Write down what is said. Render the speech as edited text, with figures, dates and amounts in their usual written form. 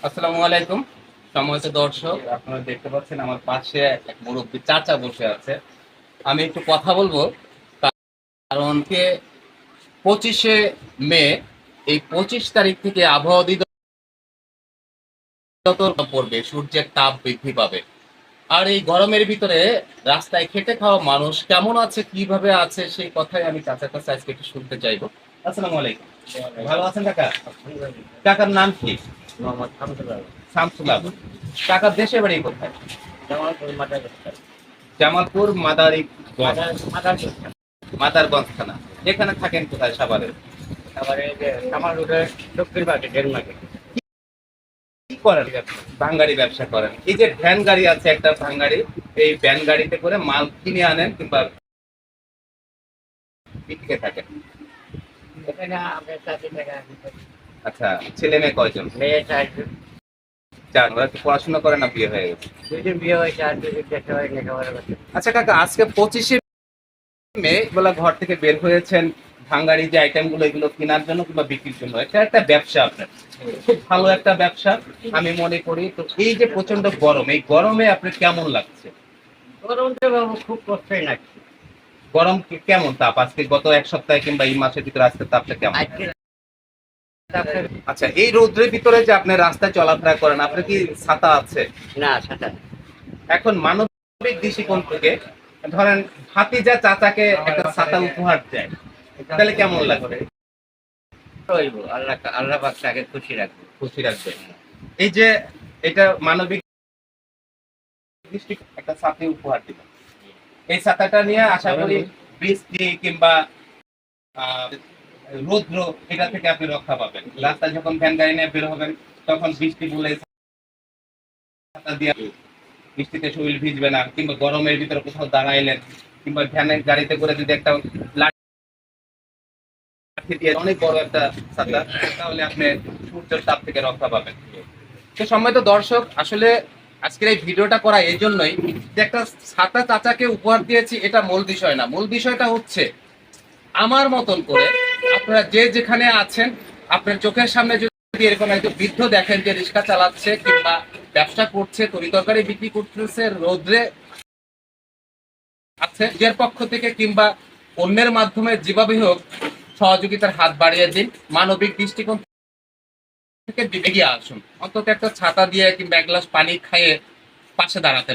আসসালামু আলাইকুম। সম্মানিত দর্শক, আপনারা দেখতে পাচ্ছেন আমার পাশে এক মুরব্বী চাচা বসে আছে। আমি একটু কথা বলবো, কারণ 25শে মে, এই 25 তারিখ থেকে আবহাওয়া অধিদপ্তর পড়বে, সূর্যের তাপ বৃদ্ধি পাবে। আর এই গরমের ভিতরে রাস্তায় খেটে খাওয়া মানুষ কেমন আছে, কিভাবে আছে, সেই কথাই আমি চাচার কাছে আজকে একটু শুনতে চাইবো। আসসালামু আলাইকুম। ভালো আছেন কাকা? কাকার নাম কি? মোহাম্মদ শামসুল আলম। শামসুল আলম। কাকার দেশের বাড়ি কোথায়? জামালপুর মাদার জামালপুর মাদারি মাদার মাদার মাদারগঞ্জ থানা। এখানে থাকেন কোথায়? সাভারে। তারপরে যে কামাল রোডের দক্ষিণ পার্টি ডেনমার্কে। কি করেন? ভ্যান গাড়ি ব্যবসা করেন। এই যে ভ্যান গাড়ি আছে, একটা ভ্যান গাড়ি, এই ভ্যান গাড়িতে করে মাল কিনে আনেন কিংবা বিক্রি থাকেন। এখানে আমরা 4 টাকা আচ্ছা, ছেলে মেয়ে কয়জন? মেয়ে 4জন। চার। ওরা কি পড়াশোনা করে না বিয়ে হয়ে গেছে? 2জন বিয়ে হয়েছে আর 2জন দেশে হয় লেখাপড়া করছে। আচ্ছা কাকা, আজকে 25শে মে এগুলা ঘর থেকে বের হয়েছেন ভাঙ্গারি যে আইটেম গুলো, এগুলো কেনার জন্য কিংবা বিক্রির জন্য। এটা একটা ব্যবসা আপনার, খুব ভালো একটা ব্যবসা আমি মনে করি। তো এই যে প্রচন্ড গরম, এই গরমে আপনার কেমন লাগছে? গরমটা বাবু খুব কষ্টই লাগছে। গরম কেমন তাপ আজকে, গত এক সপ্তাহে কিংবা এই মাসের ভিতরে আজকে তাপটা কেমন? আজকে তারপরে আচ্ছা, এই রোদ্রের ভিতরে যে আপনি রাস্তায় চলাফেরা করেন, আপনার কি ছাতা আছে? না সাঁতার এখন মানবিক দৃষ্টিকোণ থেকে ধরেন ভাতিজা চাচাকে একটা ছাতা উপহার দেয়, তাহলে কেমন লাগবে? হইব। আল্লাহ আল্লাহ পাক তাকে খুশি রাখবে। খুশি রাখবে। এই যে এটা মানবিক দৃষ্টিকোণ, একটা ছাতা উপহার দিল, এই ছাতাটা নিয়ে আশা করি বৃষ্টি কিংবা আহ, রৌদ্র, এটা থেকে আপনি রক্ষা পাবেন। রাস্তায় যখন ভ্যান গাড়ি নিয়ে বের হবেন, তখন বৃষ্টি বলে ছাতা দিয়ে বৃষ্টিতে শরীর ভিজবে না, কিংবা গরমের ভিতরে কোথাও দাঁড়াইলেন কিংবা ভ্যানের গাড়িতে করে যদি একটা লাঠি দিয়ে, অনেক বড় একটা ছাতা, তাহলে আপনি সূর্যের তাপ থেকে রক্ষা পাবেন। তো সম্মানিত দর্শক, আসলে আজকের এই ভিডিওটা করা এই জন্যই যে একটা ছাতা চাচাকে উপহার দিয়েছি, এটা মূল বিষয় না। মূল বিষয়টা হচ্ছে আমার মতন করে আপনারা যে যেখানে আছেন, আপনার চোখের সামনে যদি এরকম একজন বৃদ্ধ দেখেন যে রিক্সা চালাচ্ছে কিংবা ব্যবসা করছে, তরি তরকারি বিক্রি করতেছে, রোদ্রে আছে, নিজের পক্ষ থেকে কিংবা অন্যের মাধ্যমে যেভাবে হোক সহযোগিতার হাত বাড়িয়ে দিন। মানবিক দৃষ্টিকোণ থেকে এগিয়ে আসুন, অন্তত একটা ছাতা দিয়ে কিংবা এক গ্লাস পানি খাইয়ে পাশে দাঁড়াতে পারেন।